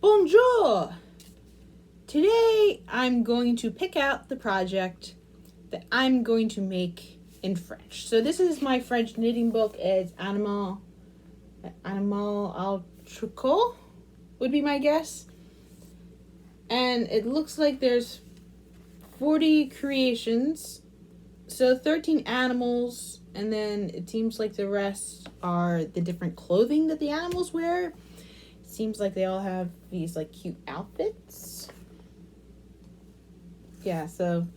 Bonjour! Today I'm going to pick out the project that I'm going to make in French. So this is my French knitting book. It's Animal au Tricot would be my guess. And it looks like there's 40 creations. So 13 animals, and then it seems like the rest are the different clothing that the animals wear. Seems like they all have these like cute outfits. Yeah, so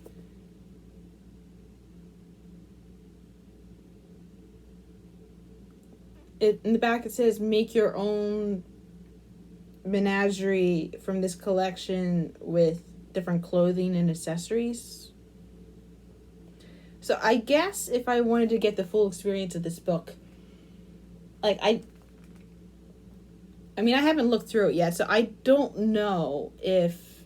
in the back it says make your own menagerie from this collection with different clothing and accessories. So I guess if I wanted to get the full experience of this book, like I haven't looked through it yet, so I don't know if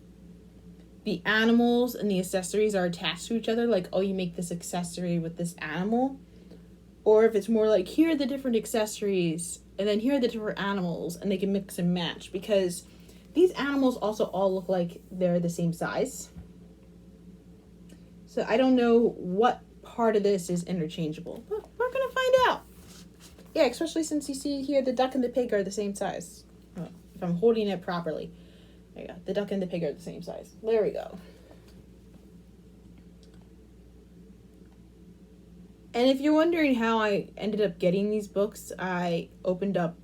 the animals and the accessories are attached to each other, like, oh, you make this accessory with this animal, or if it's more like, here are the different accessories, and then here are the different animals, and they can mix and match, because these animals also all look like they're the same size. So I don't know what part of this is interchangeable, but we're going to find out. Yeah, especially since you see here the duck and the pig are the same size. Oh, if I'm holding it properly. There you go. The duck and the pig are the same size. There we go. And if you're wondering how I ended up getting these books, I opened up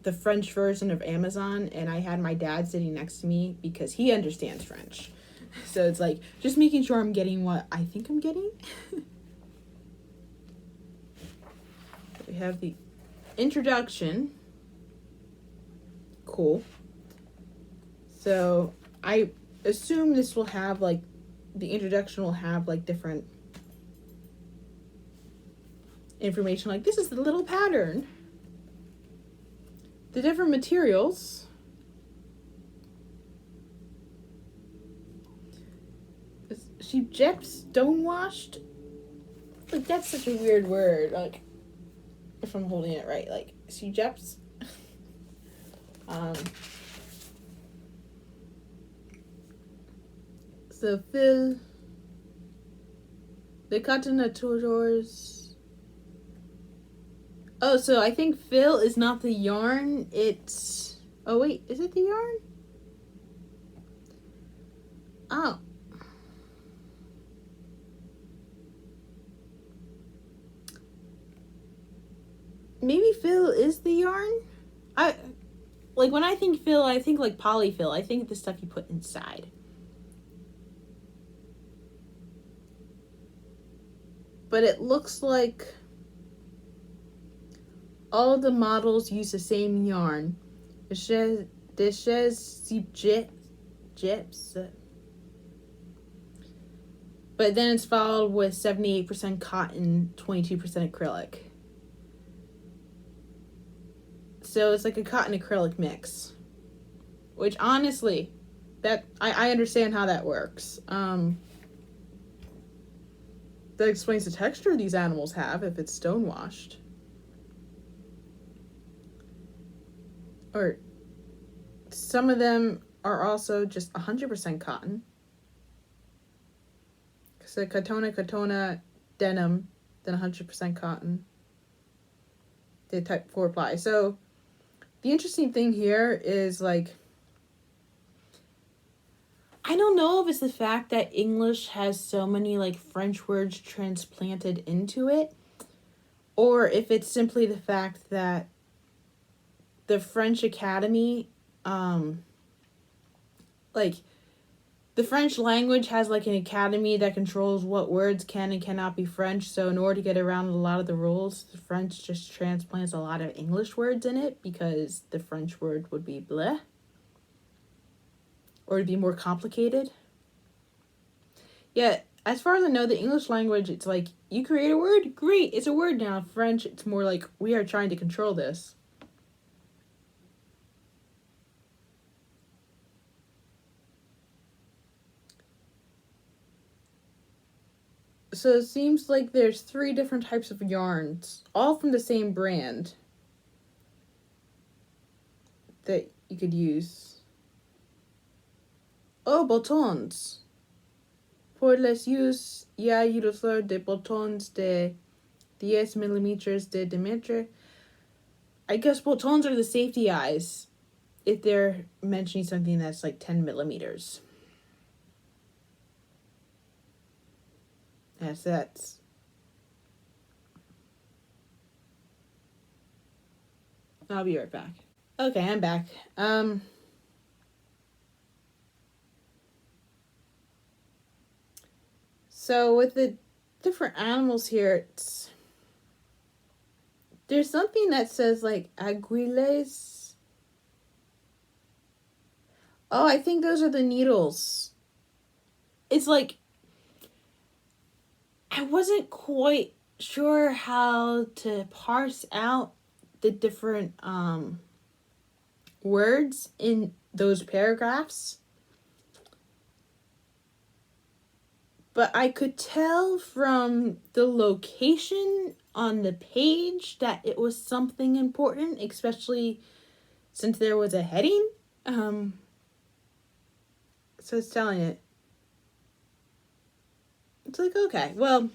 the French version of Amazon, and I had my dad sitting next to me because he understands French. So it's like, just making sure I'm getting what I think I'm getting. We have the introduction. Cool. So I assume this will have like, the introduction will have like different information, like this is the little pattern, the different materials, she jet stonewashed, like that's such a weird word, like if I'm holding it right, like she jeps. So Phil, the Catenators. Oh, so I think Phil is not the yarn. It's, oh wait, is it the yarn? Oh. Maybe Phil is the yarn? When I think Phil, I think like polyfill. I think the stuff you put inside. But it looks like all of the models use the same yarn. But then it's followed with 78% cotton, 22% acrylic. So it's like a cotton acrylic mix. Which honestly, that I understand how that works. That explains the texture these animals have if it's stonewashed. Or some of them are also just 100% cotton. So Katona, denim, then 100% cotton. The type 4 ply. So the interesting thing here is like, I don't know if it's the fact that English has so many like French words transplanted into it, or if it's simply the fact that the French Academy, like the French language has like an academy that controls what words can and cannot be French. So in order to get around a lot of the rules, the French just transplants a lot of English words in it because the French word would be bleh. Or to be more complicated. Yeah, as far as I know, the English language, it's like, you create a word? Great, it's a word now. French, it's more like, we are trying to control this. So it seems like there's 3 different types of yarns, all from the same brand. that you could use. Oh, botones. Por les use ya y el uso de botones de 10 millimeters de diámetro. I guess botones are the safety eyes if they're mentioning something that's like 10 millimeters. Yes, that's. I'll be right back. Okay, I'm back. So with the different animals here, there's something that says like aguiles. Oh, I think those are the needles. It's like, I wasn't quite sure how to parse out the different words in those paragraphs. But I could tell from the location on the page that it was something important, especially since there was a heading. So it's telling it. It's like, okay, well,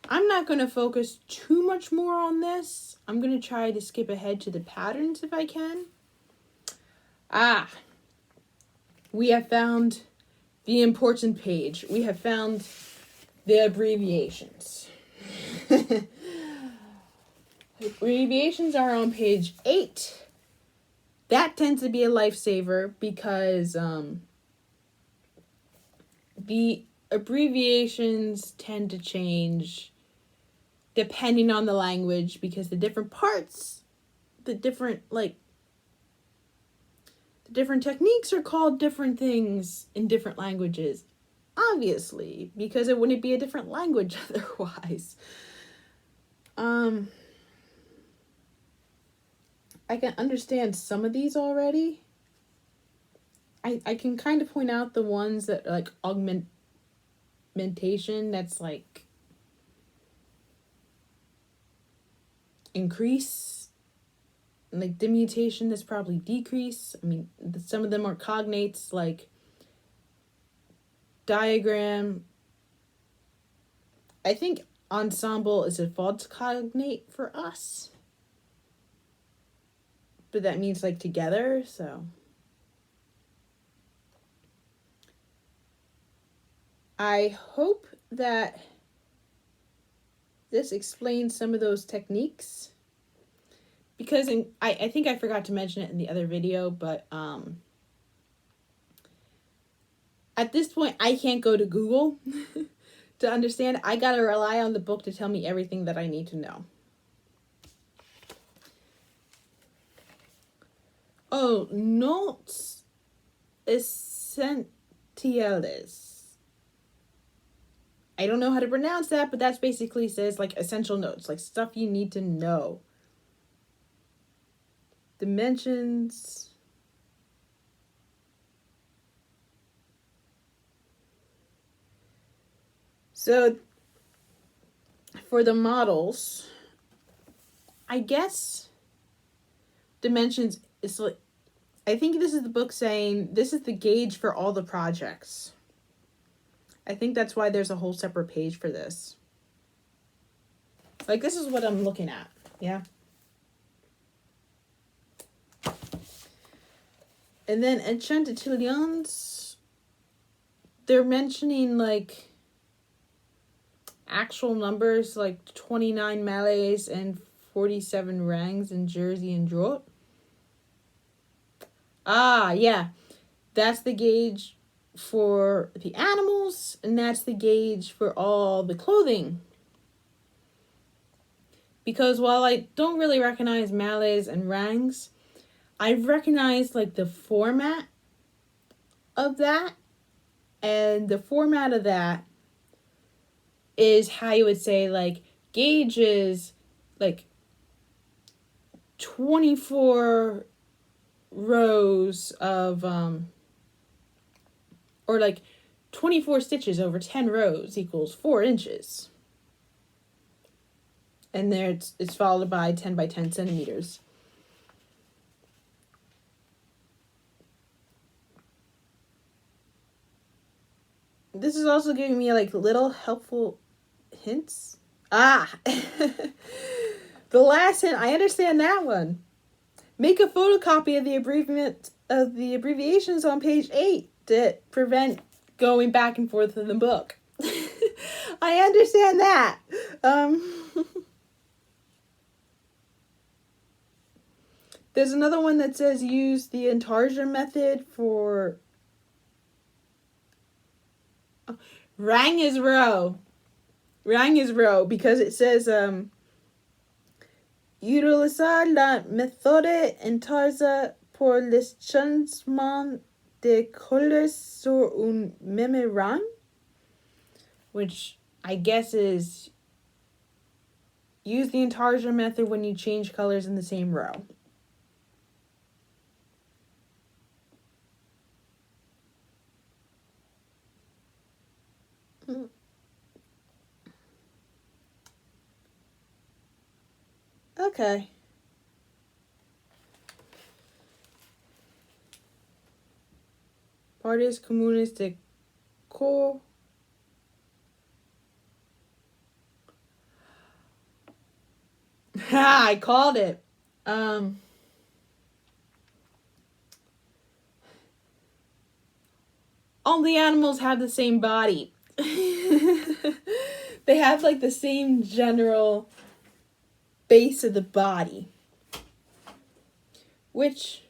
I'm not going to focus too much more on this. I'm going to try to skip ahead to the patterns if I can. We have found the important page. We have found the abbreviations. Abbreviations are on page 8. That tends to be a lifesaver because the abbreviations tend to change depending on the language, because the different parts, the different techniques are called different things in different languages. Obviously, because it wouldn't be a different language otherwise. I can understand some of these already. I can kind of point out the ones that are like augmentation, that's like increase, and like diminution, that's probably decrease. I mean, some of them are cognates, like diagram. I think ensemble is a false cognate for us, but that means like together, so. I hope that this explains some of those techniques, because I think I forgot to mention it in the other video, but at this point I can't go to Google to understand. I gotta rely on the book to tell me everything that I need to know. Oh, notes essentiales. I don't know how to pronounce that, but that basically says like essential notes, like stuff you need to know. Dimensions. So for the models, I guess dimensions is like, I think this is the book saying this is the gauge for all the projects. I think that's why there's a whole separate page for this. Like, this is what I'm looking at, yeah? And then Enchantillions, they're mentioning, like, actual numbers, like 29 mallets and 47 rangs in Jersey and Draught. Yeah. That's the gauge for the animals, and that's the gauge for all the clothing. Because while I don't really recognize mallets and rangs, I've recognized like the format of that, and the format of that is how you would say like gauge is like 24 rows of or like 24 stitches over 10 rows equals 4 inches. And there it's followed by 10 by 10 centimeters. this is also giving me like little helpful hints. Ah, the last hint, I understand that one. Make a photocopy of the abbreviations on page 8 to prevent going back and forth in the book. I understand that. There's another one that says use the Untitled method for rang is row. Rang is row because it says utilizar la méthode Untitled pour le changement de couleurs sur un même rang, which I guess is use the Untitled method when you change colors in the same row. Okay. Partes comunes de co. Ha! I called it. All the animals have the same body. They have like the same general base of the body, which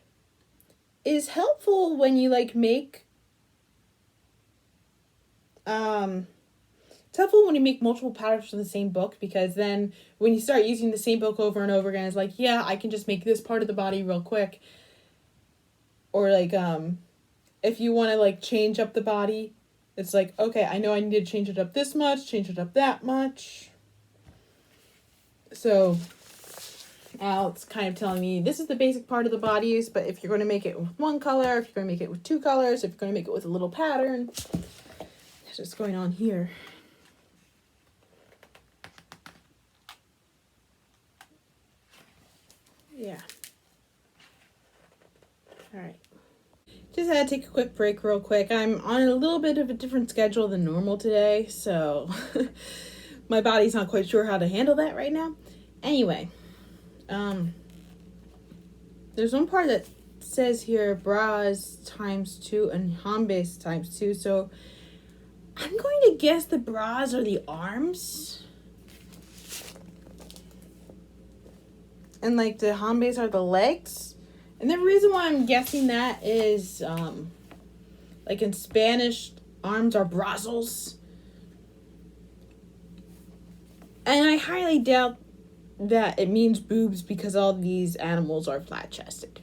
is helpful when you like make it's helpful when you make multiple patterns from the same book, because then when you start using the same book over and over again, it's like, yeah, I can just make this part of the body real quick. Or like if you want to like change up the body, it's like, okay, I know I need to change it up this much, change it up that much. So now it's kind of telling me this is the basic part of the bodies, but if you're going to make it with one color, if you're going to make it with two colors, if you're going to make it with a little pattern, that's what's going on here. Yeah. All right. Just had to take a quick break real quick. I'm on a little bit of a different schedule than normal today, so my body's not quite sure how to handle that right now. Anyway, there's one part that says here bras times 2 and jambes times 2, so I'm going to guess the bras are the arms. And like the jambes are the legs. And the reason why I'm guessing that is, like in Spanish, arms are brazos. And I highly doubt that it means boobs because all these animals are flat-chested.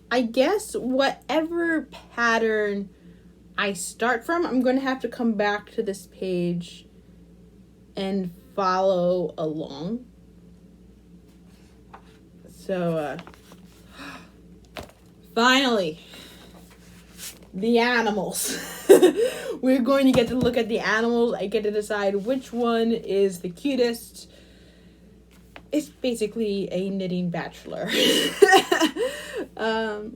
I guess whatever pattern I start from, I'm going to have to come back to this page and follow along. So, finally, the animals. We're going to get to look at the animals. I get to decide which one is the cutest. It's basically a knitting bachelor. So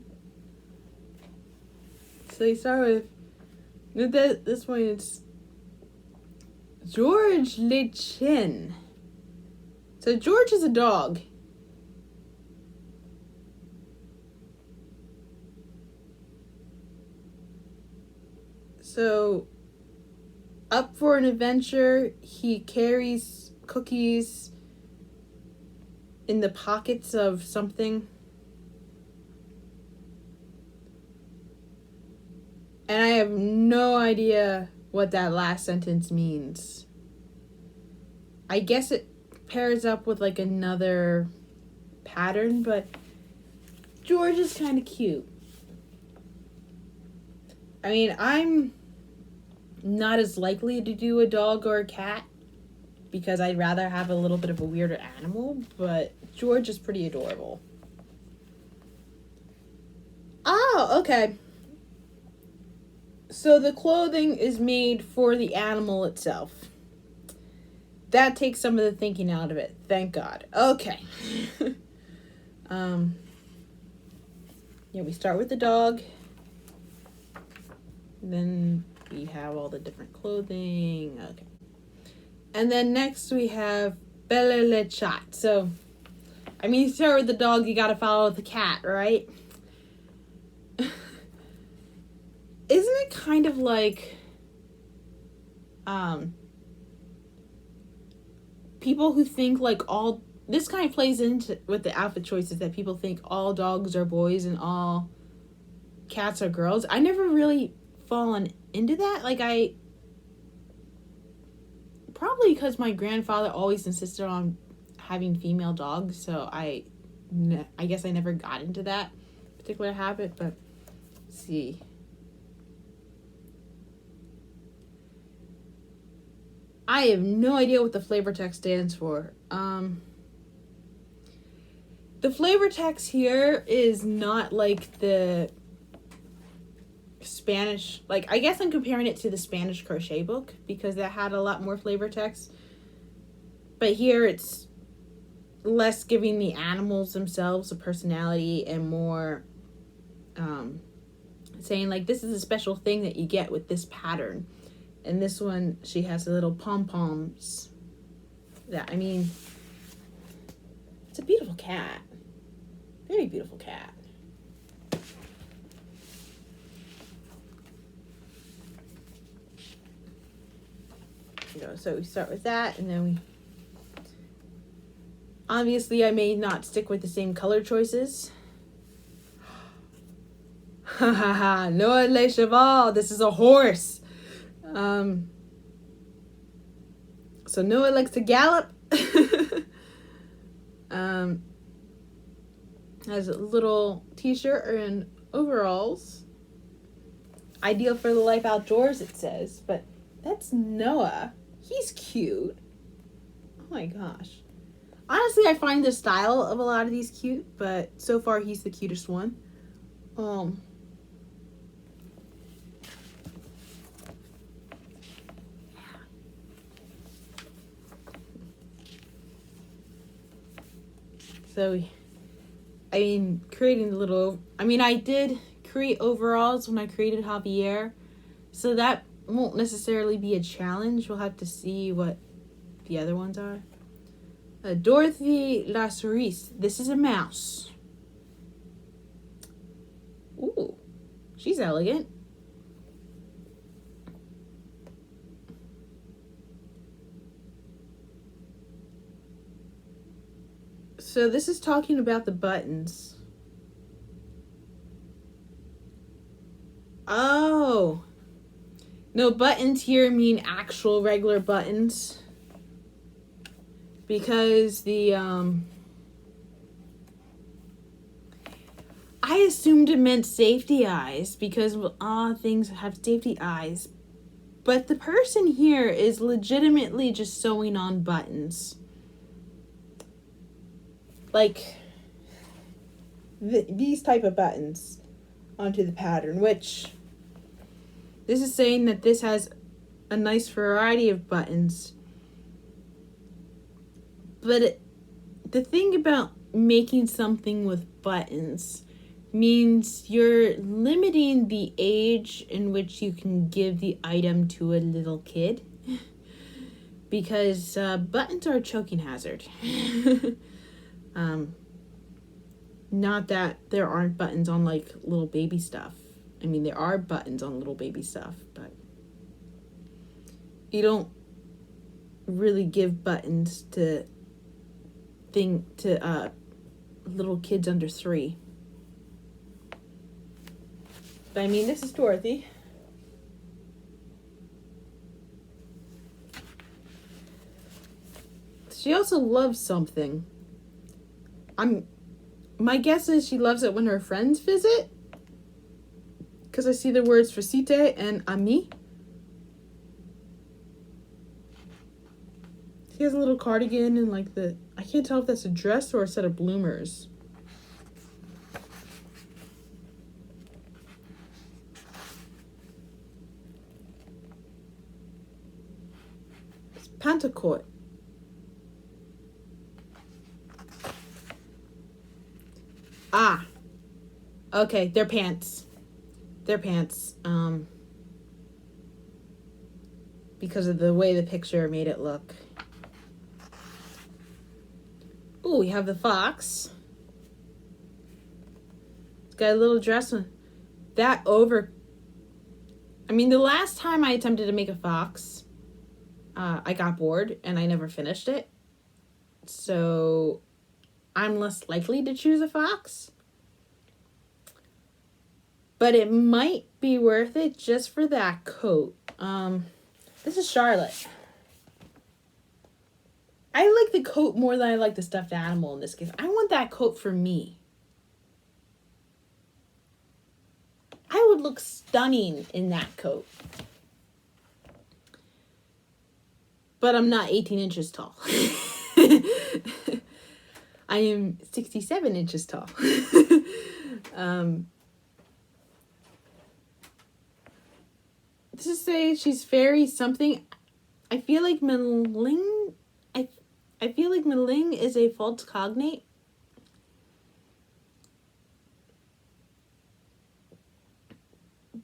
you start with this one. It's George Lechin. So George is a dog. So, up for an adventure, he carries cookies in the pockets of something. And I have no idea what that last sentence means. I guess it pairs up with like another pattern, but George is kind of cute. I mean, I'm not as likely to do a dog or a cat because I'd rather have a little bit of a weirder animal, but George is pretty adorable. Oh, okay. So the clothing is made for the animal itself. That takes some of the thinking out of it. Thank God. Okay. Yeah, we start with the dog. Then we have all the different clothing. Okay. And then next we have Belle le Chat. So, I mean, you start with the dog, you gotta follow the cat, right? Isn't it kind of like people who think like all this kind of plays into with the outfit choices that people think all dogs are boys and all cats are girls. I never really fallen into that. Like, I probably because my grandfather always insisted on having female dogs, so I guess I never got into that particular habit. But let's see. I have no idea what the flavor text stands for. The flavor text here is not like the Spanish, like, I guess I'm comparing it to the Spanish crochet book because that had a lot more flavor text. But here it's less giving the animals themselves a personality and more saying like this is a special thing that you get with this pattern. And this one, she has the little pom-poms. That, I mean, it's a beautiful cat. Very beautiful cat. You know, so we start with that, and then we... Obviously, I may not stick with the same color choices. Ha ha ha, Noah le cheval. This is a horse. So Noah likes to gallop. Has a little t-shirt and overalls. Ideal for the life outdoors, it says. But that's Noah. He's cute. Oh my gosh. Honestly, I find the style of a lot of these cute, but so far he's the cutest one. So, I mean, creating the little... I mean, I did create overalls when I created Javier, so that won't necessarily be a challenge. We'll have to see what the other ones are. Dorothy La Cerise. This is a mouse. Ooh, she's elegant. So this is talking about the buttons. Oh. No, buttons here mean actual regular buttons. Because the, I assumed it meant safety eyes because things have safety eyes. But the person here is legitimately just sewing on buttons. Like these type of buttons onto the pattern, which this is saying that this has a nice variety of buttons. But the thing about making something with buttons means you're limiting the age in which you can give the item to a little kid. Because buttons are a choking hazard. Not that there aren't buttons on like little baby stuff. I mean, there are buttons on little baby stuff, but you don't really give buttons to little kids under 3. But I mean, this is Dorothy. She also loves something. My guess is she loves it when her friends visit. Because I see the words Felicite and Ami. She has a little cardigan and like I can't tell if that's a dress or a set of bloomers. It's Pantacourt. Okay, they're pants. They're pants. Because of the way the picture made it look. Ooh, we have the fox. It's got a little dress on. That over... I mean, the last time I attempted to make a fox, I got bored and I never finished it. So I'm less likely to choose a fox. But it might be worth it just for that coat. This is Charlotte. I like the coat more than I like the stuffed animal in this case. I want that coat for me. I would look stunning in that coat. But I'm not 18 inches tall. I am 67 inches tall. This is say she's very something. I feel like Meling. I feel like Meling is a false cognate.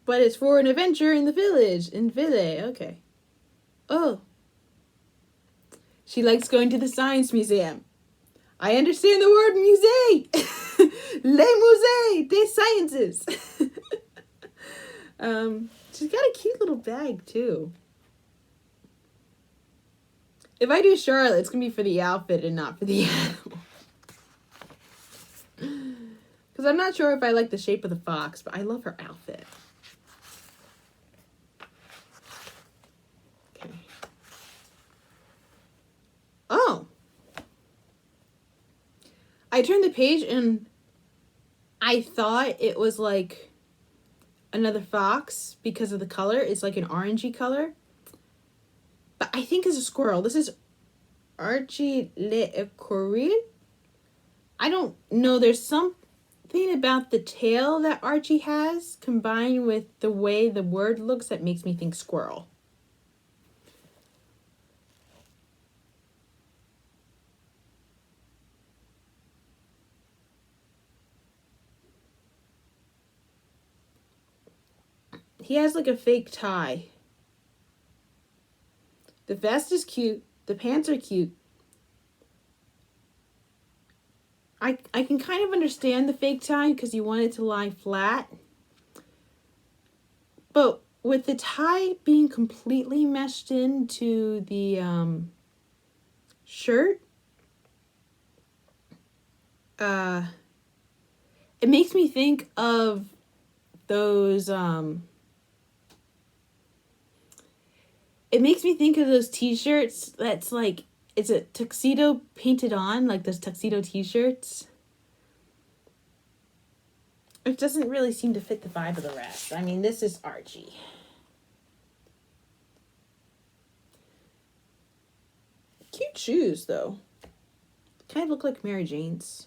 But it's for an adventure in the village. In Ville, okay. Oh. She likes going to the science museum. I understand the word musée. Les musées des sciences. She's got a cute little bag too. If I do Charlotte, it's going to be for the outfit and not for the animal. Because I'm not sure if I like the shape of the fox, but I love her outfit. Okay. Oh. I turned the page and I thought it was like another fox because of the color. It's like an orangey color. But I think it's a squirrel. This is Archie le Ecoril. I don't know. There's something about the tail that Archie has combined with the way the word looks that makes me think squirrel. He has like a fake tie. The vest is cute. The pants are cute. I can kind of understand the fake tie because you want it to lie flat. But with the tie being completely meshed into the shirt, it makes me think of those it makes me think of those t-shirts that's like, it's a tuxedo painted on, like those tuxedo t-shirts. It doesn't really seem to fit the vibe of the rest. I mean, this is Archie. Cute shoes, though. Kind of look like Mary Jane's.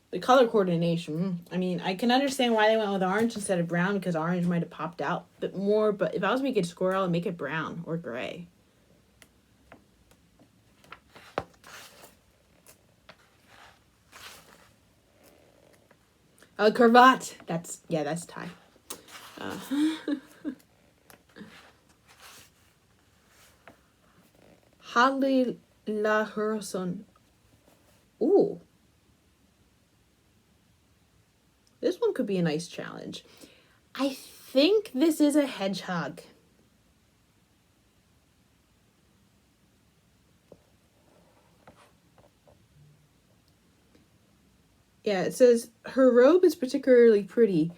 The color coordination. I mean, I can understand why they went with orange instead of brown because orange might have popped out a bit more. But if I was making a squirrel, I'd make it brown or gray. A cravat. That's tie. Holly La Hurson. Ooh. This one could be a nice challenge. I think this is a hedgehog. Yeah, it says her robe is particularly pretty.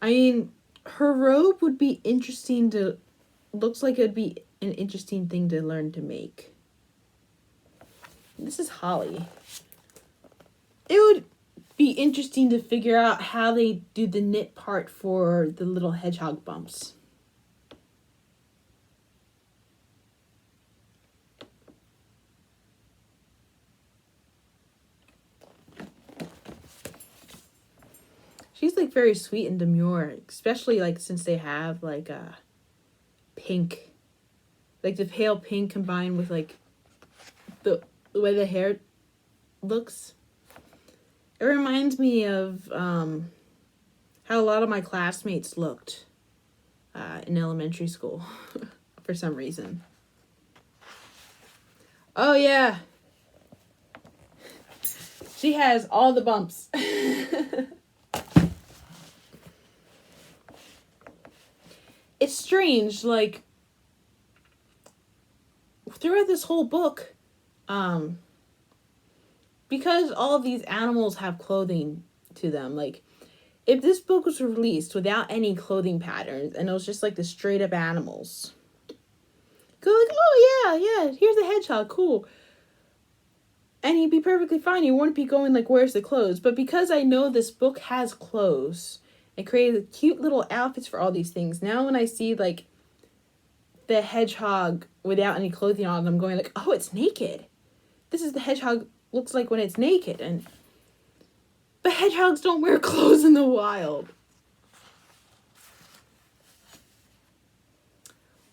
I mean, her robe would be interesting to... Looks like it'd be an interesting thing to learn to make. This is Holly. It would be interesting to figure out how they do the knit part for the little hedgehog bumps. She's like very sweet and demure, especially like since they have like a pink, like the pale pink combined with like the way the hair looks. It reminds me of how a lot of my classmates looked in elementary school for some reason. Oh, yeah. She has all the bumps. It's strange, like, throughout this whole book, because all of these animals have clothing to them, like, if this book was released without any clothing patterns and it was just like the straight up animals, go like, oh yeah, here's the hedgehog, cool. And he'd be perfectly fine. He wouldn't be going like, where's the clothes? But because I know this book has clothes, it created cute little outfits for all these things. Now when I see like the hedgehog without any clothing on, I'm going like, oh, it's naked. This is the hedgehog looks like when it's naked. But hedgehogs don't wear clothes in the wild.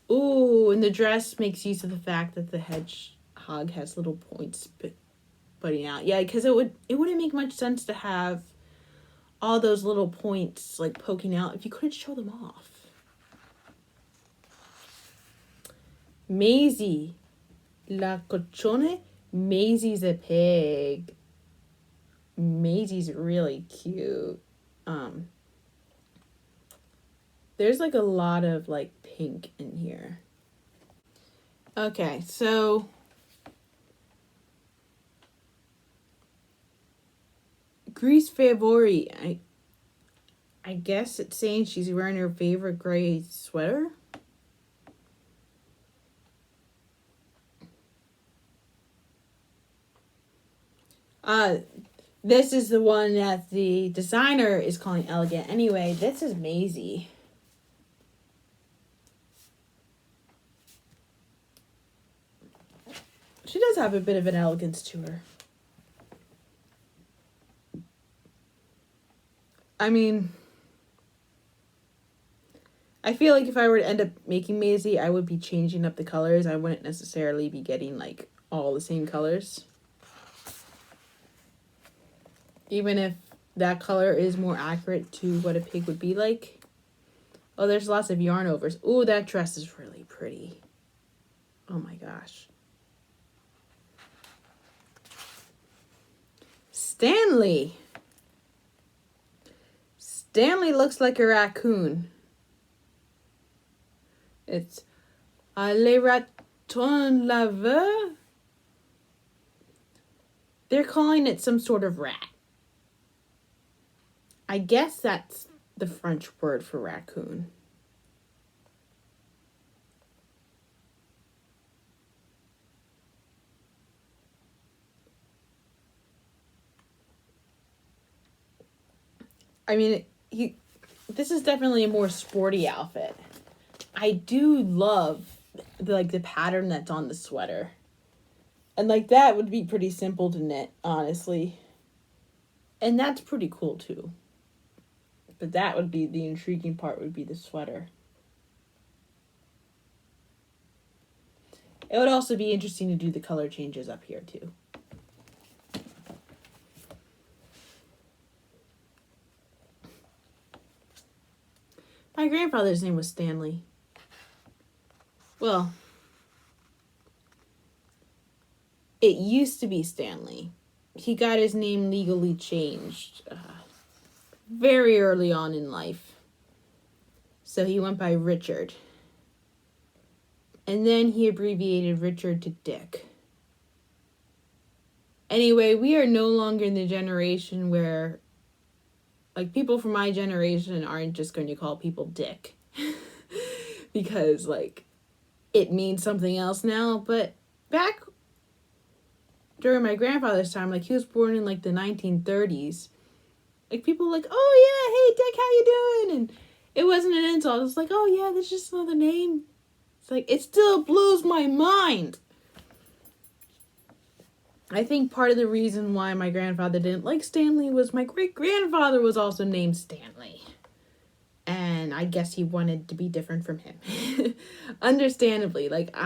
Ooh, and the dress makes use of the fact that the hedgehog has little points putting out. Yeah, because it wouldn't make much sense to have all those little points like poking out if you couldn't show them off. Maisie. La cochone. Maisie's a pig. Maisie's really cute. There's like a lot of like pink in here. Okay, so Grease Favori. I guess it's saying she's wearing her favorite gray sweater. This is the one that the designer is calling elegant. Anyway, this is Maisie. She does have a bit of an elegance to her. I mean, I feel like if I were to end up making Maisie, I would be changing up the colors. I wouldn't necessarily be getting like all the same colors. Even if that color is more accurate to what a pig would be like. Oh, there's lots of yarn overs. Ooh, that dress is really pretty. Oh my gosh. Stanley. Stanley looks like a raccoon. It's les ratons laveurs. They're calling it some sort of rat. I guess that's the French word for raccoon. I mean, this is definitely a more sporty outfit. I do love the pattern that's on the sweater. And like that would be pretty simple to knit, honestly. And that's pretty cool too. But that would be the intriguing part, would be the sweater. It would also be interesting to do the color changes up here too. My grandfather's name was Stanley. Well, it used to be Stanley. He got his name legally changed very early on in life. So he went by Richard. And then he abbreviated Richard to Dick. Anyway, we are no longer in the generation where, like, people from my generation aren't just going to call people Dick. Because, like, it means something else now. But back during my grandfather's time, like, he was born in, like, the 1930s. Like, people were like, oh, yeah, hey, Dick, how you doing? And it wasn't an insult. It was like, oh, yeah, that's just another name. It's like, it still blows my mind. I think part of the reason why my grandfather didn't like Stanley was my great-grandfather was also named Stanley. And I guess he wanted to be different from him. Understandably. Like,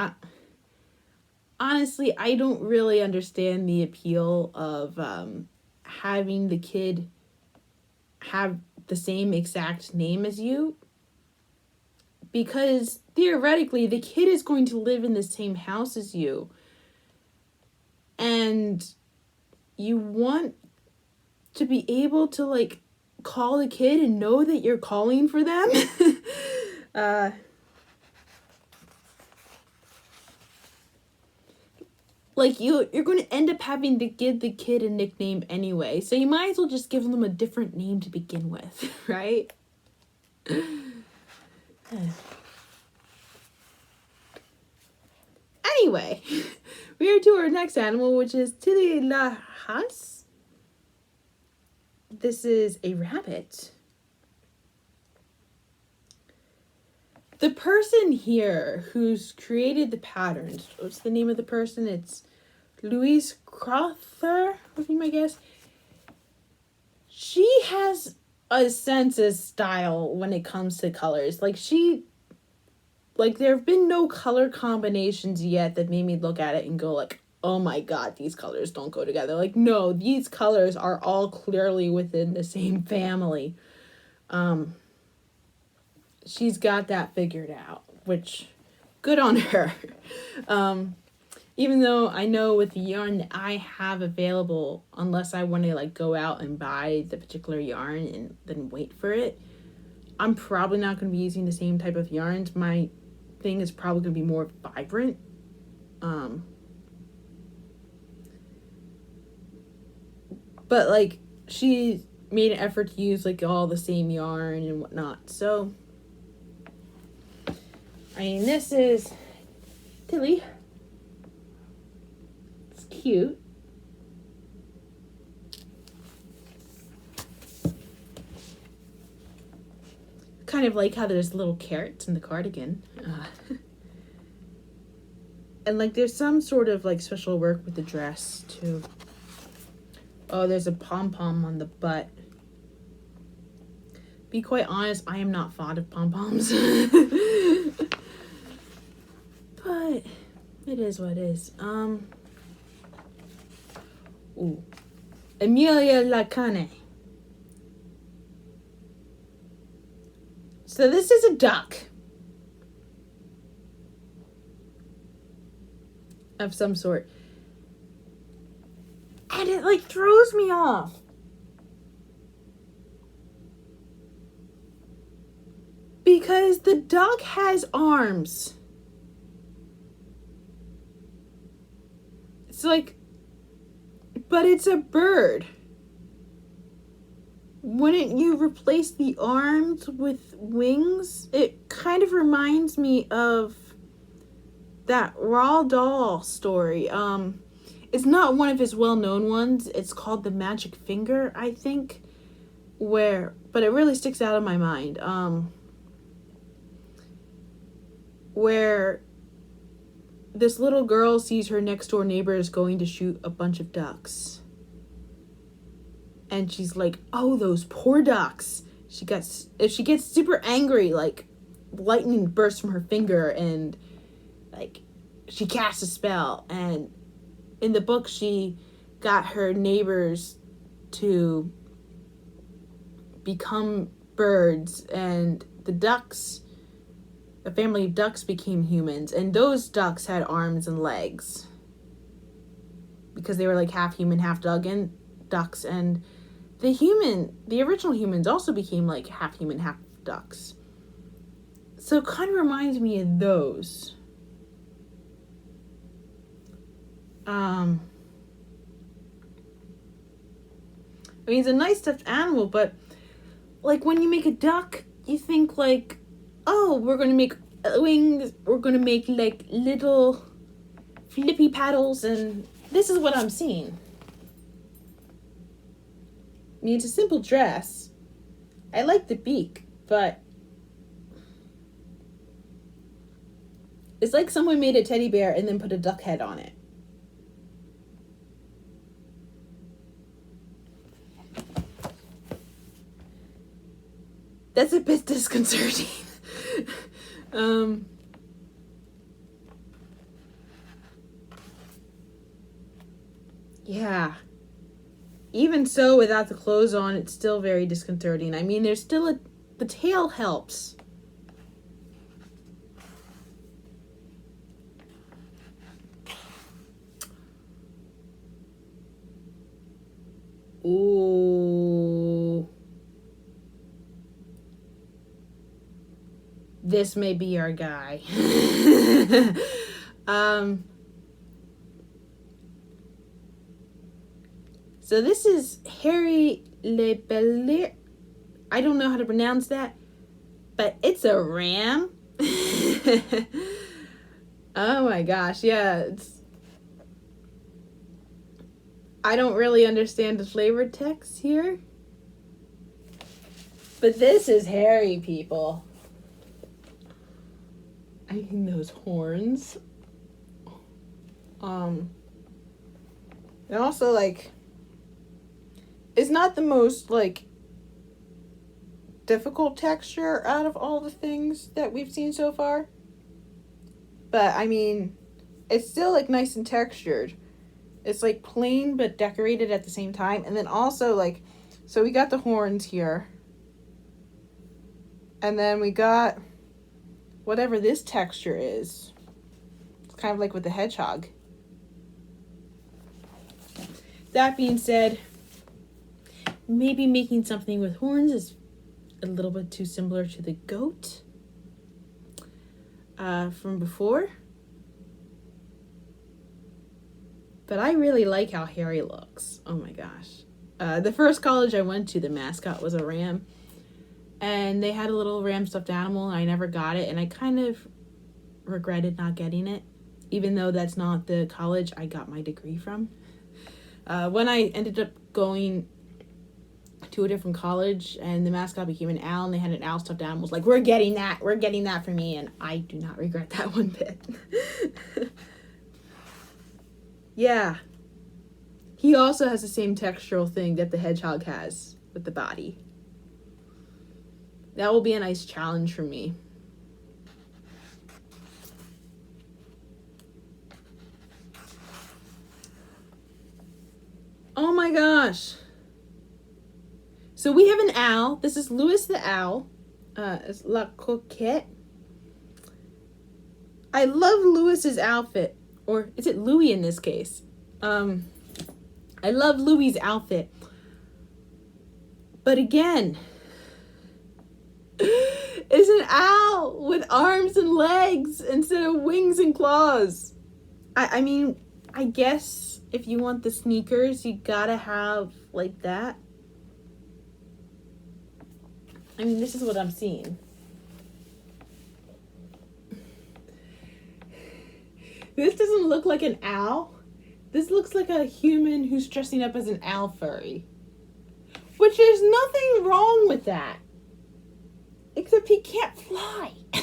honestly, I don't really understand the appeal of having the kid have the same exact name as you, because theoretically the kid is going to live in the same house as you, and you want to be able to like call the kid and know that you're calling for them. Like you're going to end up having to give the kid a nickname anyway, so you might as well just give them a different name to begin with, right? Anyway, we are to our next animal, which is Tililahas. This is a rabbit. The person here who's created the patterns, what's the name of the person? It's Louise Crowther, would be my guess. She has a sense of style when it comes to colors. Like there have been no color combinations yet that made me look at it and go like, oh my god, these colors don't go together. Like, no, these colors are all clearly within the same family. She's got that figured out, which, good on her. Even though I know with the yarn that I have available, unless I want to like go out and buy the particular yarn and then wait for it, I'm probably not going to be using the same type of yarns. My thing is probably going to be more vibrant. But like she made an effort to use like all the same yarn and whatnot. So, I mean, this is Tilly. It's cute. Kind of like how there's little carrots in the cardigan. And like there's some sort of like special work with the dress too. Oh, there's a pom-pom on the butt. Be quite honest, I am not fond of pom-poms. But it is what it is. Ooh. Emilia Lacane. So this is a duck. Of some sort. And it like throws me off. Because the duck has arms. It's like, but it's a bird. Wouldn't you replace the arms with wings? It kind of reminds me of that Roald Dahl story. It's not one of his well-known ones. It's called The Magic Finger, I think. But it really sticks out in my mind. Where this little girl sees her next door neighbors going to shoot a bunch of ducks. And she's like, oh, those poor ducks. She gets super angry, like lightning bursts from her finger and like she casts a spell. And in the book, she got her neighbors to become birds, and the ducks, a family of ducks, became humans, and those ducks had arms and legs because they were like half human, half ducks, and the original humans also became like half human, half ducks. So it kind of reminds me of those. I mean, it's a nice stuffed animal, but like when you make a duck, you think like, oh, we're going to make wings, we're going to make like little flippy paddles, and this is what I'm seeing. I mean, it's a simple dress. I like the beak, but it's like someone made a teddy bear and then put a duck head on it. That's a bit disconcerting. Yeah. even so, without the clothes on, it's still very disconcerting. I mean, there's still the tail helps. Ooh. This may be our guy. So this is Harry Le Bellier. I don't know how to pronounce that, but it's a ram. Oh my gosh, yeah. I don't really understand the flavor text here. But this is hairy, people. I mean, those horns. And also, like, it's not the most, like, difficult texture out of all the things that we've seen so far. But, I mean, it's still, like, nice and textured. It's, like, plain but decorated at the same time. And then also, like, so we got the horns here. And then we got whatever this texture is. It's kind of like with the hedgehog. That being said, maybe making something with horns is a little bit too similar to the goat from before. But I really like how hairy looks. Oh my gosh. The first college I went to, the mascot was a ram. And they had a little ram stuffed animal, and I never got it. And I kind of regretted not getting it, even though that's not the college I got my degree from. When I ended up going to a different college, and the mascot became an owl, and they had an owl stuffed animal, I was like, we're getting that for me. And I do not regret that one bit. Yeah. He also has the same textural thing that the hedgehog has with the body. That will be a nice challenge for me. Oh my gosh. So we have an owl. This is Louis the owl. It's La Coquette. I love Louis's outfit. Or is it Louis in this case? I love Louis's outfit. But again, it's an owl with arms and legs instead of wings and claws. I mean, I guess if you want the sneakers, you gotta have like that. I mean, this is what I'm seeing. This doesn't look like an owl. This looks like a human who's dressing up as an owl furry. Which there's nothing wrong with that. Except he can't fly. He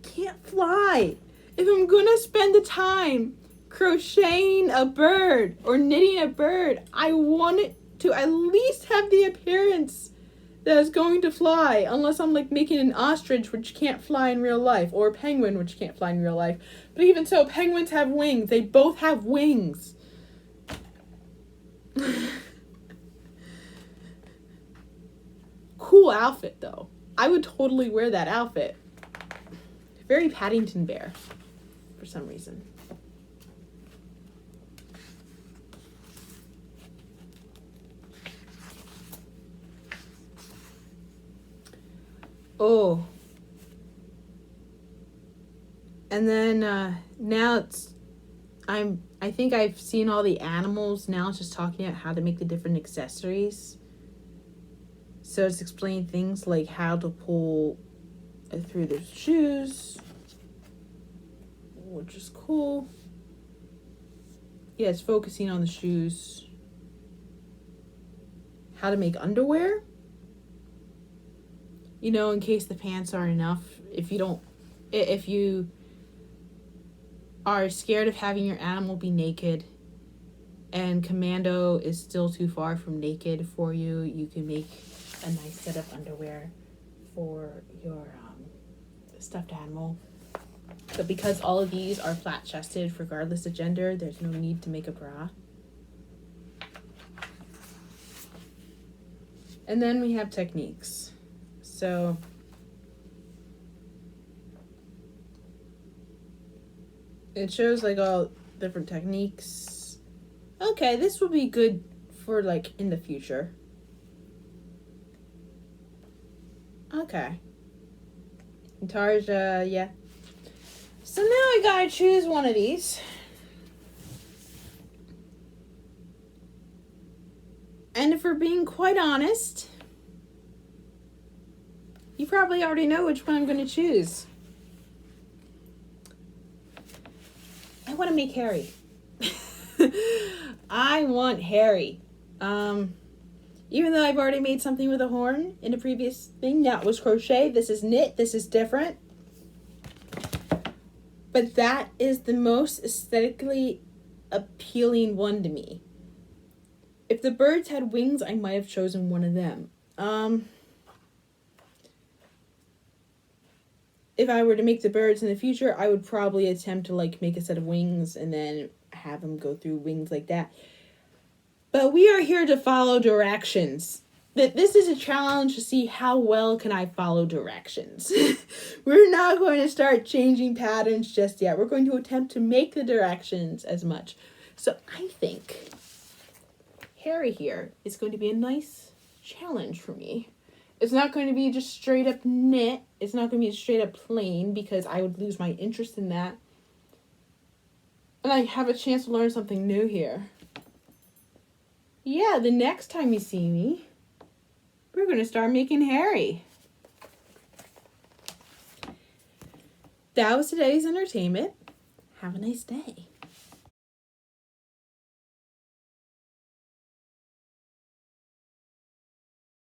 can't fly. If I'm gonna spend the time crocheting a bird or knitting a bird, I want it to at least have the appearance that is going to fly, unless I'm like making an ostrich which can't fly in real life, or a penguin which can't fly in real life. But even so, penguins have wings. They both have wings. Cool outfit though. I would totally wear that outfit. Very Paddington Bear for some reason. Oh. And then now I think I've seen all the animals. Now it's just talking about how to make the different accessories. So it's explaining things like how to pull through the shoes, which is cool. Yeah, it's focusing on the shoes. How to make underwear. You know, in case the pants aren't enough. If you are scared of having your animal be naked and commando is still too far from naked for you, you can make a nice set of underwear for your stuffed animal. But because all of these are flat-chested, regardless of gender, there's no need to make a bra. And then we have techniques. So it shows like all different techniques. Okay, this will be good for like in the future. Okay. Tarja, yeah. So now I gotta choose one of these. And if we're being quite honest, you probably already know which one I'm going to choose. I want to make Harry. I want Harry. Even though I've already made something with a horn in a previous thing, that was crochet. This is knit. This is different. But that is the most aesthetically appealing one to me. If the birds had wings, I might have chosen one of them. If I were to make the birds in the future, I would probably attempt to like make a set of wings and then have them go through wings like that. But we are here to follow directions. This is a challenge to see how well can I follow directions. We're not going to start changing patterns just yet. We're going to attempt to make the directions as much. So I think Harry here is going to be a nice challenge for me. It's not going to be just straight up knit. It's not going to be straight up plain because I would lose my interest in that. And I have a chance to learn something new here. Yeah, the next time you see me, we're going to start making Harry. That was today's entertainment. Have a nice day.